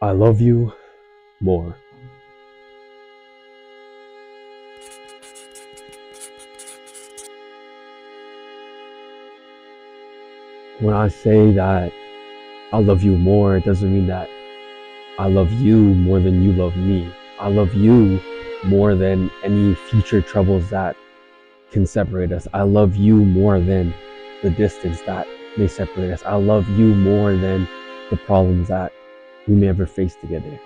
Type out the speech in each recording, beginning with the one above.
I love you more. When I say that I love you more, it doesn't mean that I love you more than you love me. I love you more than any future troubles that can separate us. I love you more than the distance that may separate us. I love you more than the problems that we may ever face together.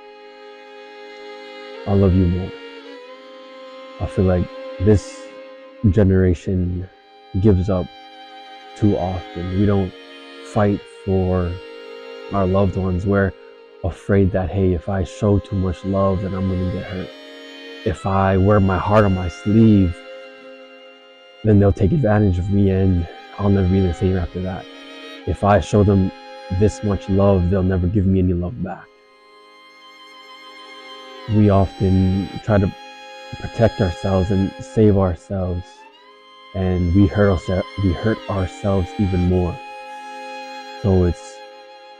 I love you more. I feel like this generation gives up too often. We don't fight for our loved ones. We're afraid that, hey, if I show too much love, then I'm going to get hurt. If I wear my heart on my sleeve, then they'll take advantage of me and I'll never be the same after that. If I show them this much love, they'll never give me any love back. We often try to protect ourselves and save ourselves, and we hurt ourselves even more. So it's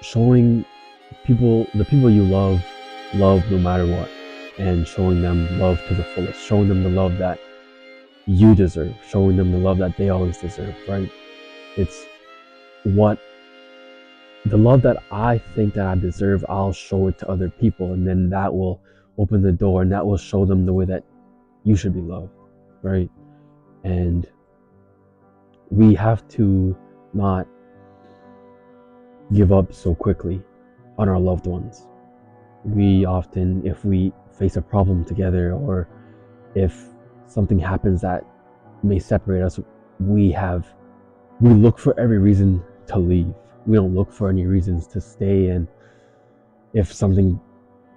showing the people you love no matter what, and showing them love to the fullest, showing them the love that you deserve, showing them the love that they always deserve, right? It's the love that I think that I deserve, I'll show it to other people, and then that will open the door and that will show them the way that you should be loved, right? And we have to not give up so quickly on our loved ones. We often, if we face a problem together or if something happens that may separate us, we look for every reason to leave. We don't look for any reasons to stay, and if something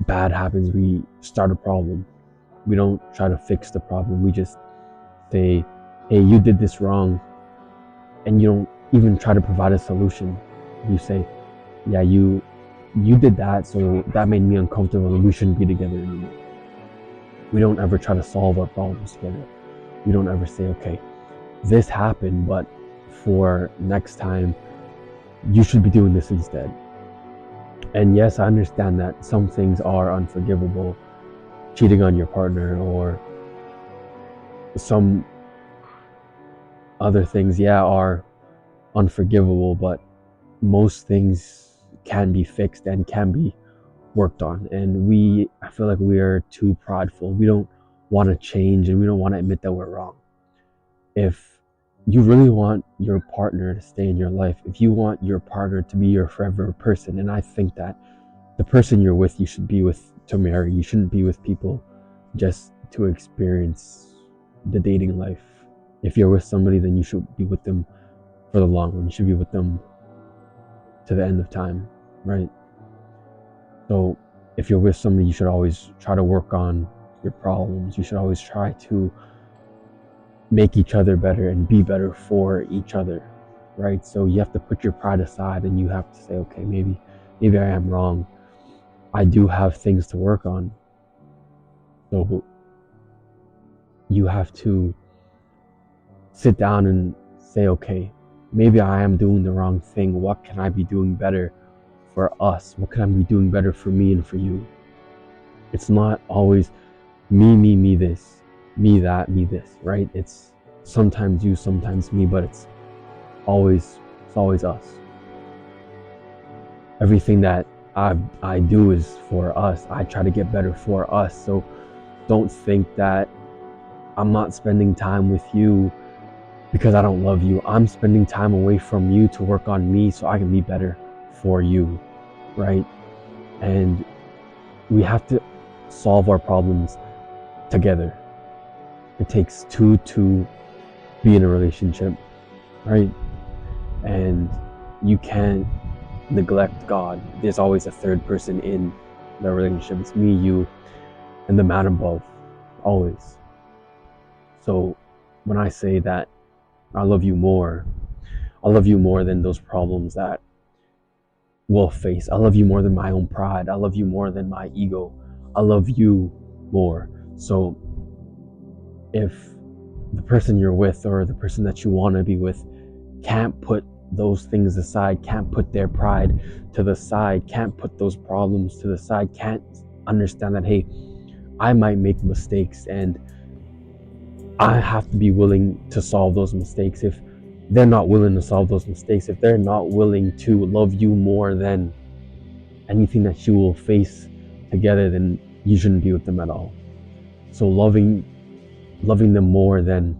bad happens, we start a problem. We don't try to fix the problem. We just say, hey, you did this wrong, and you don't even try to provide a solution. You say, yeah, you did that, so that made me uncomfortable and we shouldn't be together anymore. We don't ever try to solve our problems together. We don't ever say, okay, this happened, but for next time, you should be doing this instead. And yes, I understand that some things are unforgivable. Cheating on your partner or some other things, are unforgivable, but most things can be fixed and can be worked on. And I feel like we are too prideful. We don't want to change and we don't want to admit that we're wrong. If you really want your partner to stay in your life, if you want your partner to be your forever person, and I think that the person you're with, you should be with to marry. You shouldn't be with people just to experience the dating life. If you're with somebody, then you should be with them for the long run. You should be with them to the end of time, right? So if you're with somebody, you should always try to work on your problems. You should always try to make each other better and be better for each other, right? So you have to put your pride aside and you have to say, okay, maybe I am wrong. I do have things to work on. So you have to sit down and say, okay, maybe I am doing the wrong thing. What can I be doing better for us? What can I be doing better for me and for you? It's not always me this, me that, me this, right? It's sometimes you, sometimes me, but it's always us. Everything that I do is for us. I try to get better for us. So don't think that I'm not spending time with you because I don't love you. I'm spending time away from you to work on me so I can be better for you, right? And we have to solve our problems together. It takes two to be in a relationship, right? And you can't neglect God. There's always a third person in the relationship. It's me, you, and the man above, always. So when I say that I love you more than those problems that we'll face. I love you more than my own pride. I love you more than my ego. I love you more. So if the person you're with or the person that you want to be with can't put those things aside, can't put their pride to the side, can't put those problems to the side, can't understand that, hey, I might make mistakes and I have to be willing to solve those mistakes. If they're not willing to solve those mistakes, if they're not willing to love you more than anything that you will face together, then you shouldn't be with them at all. So loving them more than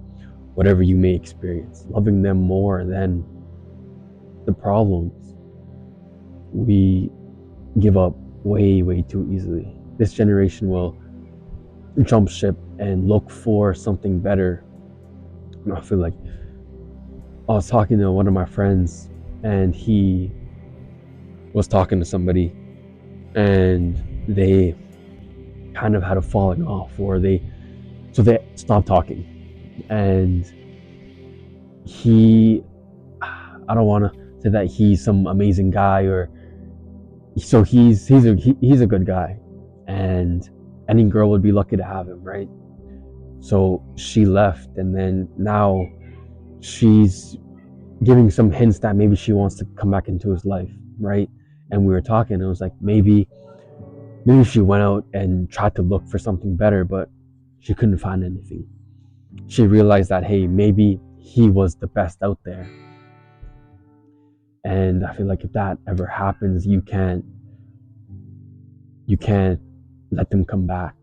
whatever you may experience, loving them more than the problems, we give up way too easily. This generation will jump ship and look for something better. I feel like I was talking to one of my friends, and he was talking to somebody, and they kind of had a falling off, or they stopped talking. And he, I don't want to say that he's some amazing guy, or so he's a good guy, and any girl would be lucky to have him, right? So she left, and then now she's giving some hints that maybe she wants to come back into his life, right? And we were talking, and it was like maybe she went out and tried to look for something better, but she couldn't find anything. She realized that, hey, maybe he was the best out there. And I feel like if that ever happens, you can't let them come back,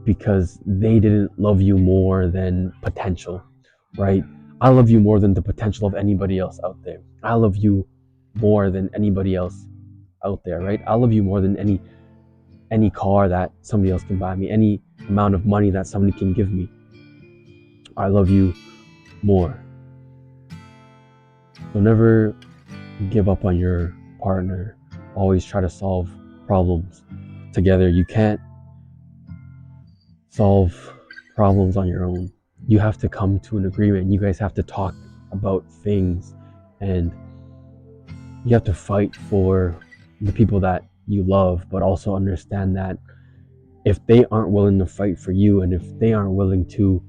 because they didn't love you more than potential, right? I love you more than the potential of anybody else out there. I love you more than anybody else out there, right? I love you more than any car that somebody else can buy me, any amount of money that somebody can give me. I love you more. So never give up on your partner. Always try to solve problems together. You can't solve problems on your own. You have to come to an agreement. You guys have to talk about things, and you have to fight for the people that you love, but also understand that if they aren't willing to fight for you, and if they aren't willing to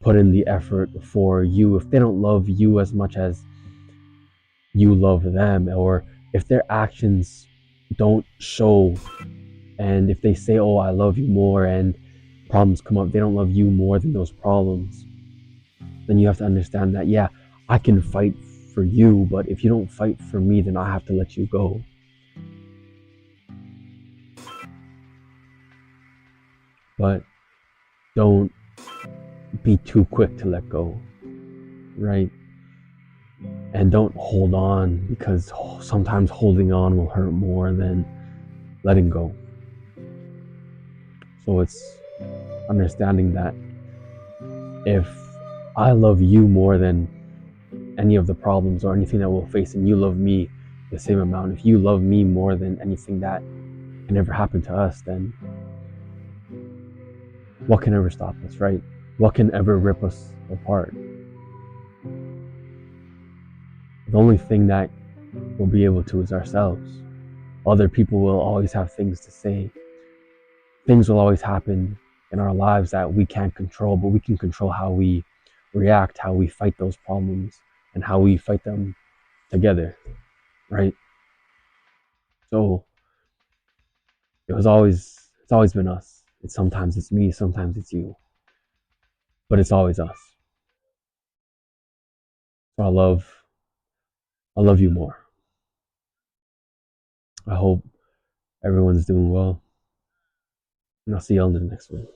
put in the effort for you, if they don't love you as much as you love them, or if their actions don't show, and if they say, oh, I love you more, and problems come up, they don't love you more than those problems, then you have to understand that, yeah, I can fight for you, but if you don't fight for me, then I have to let you go. But don't be too quick to let go, right? And don't hold on, because sometimes holding on will hurt more than letting go. So it's understanding that if I love you more than any of the problems or anything that we'll face, and you love me the same amount, if you love me more than anything that can ever happen to us, then what can ever stop us, right? What can ever rip us apart? The only thing that we'll be able to is ourselves. Other people will always have things to say. Things will always happen in our lives that we can't control, but we can control how we react, how we fight those problems, and how we fight them together, right? So it's always been us. Sometimes it's me, sometimes it's you, but it's always us. So I love you more. I hope everyone's doing well, and I'll see you on the next one.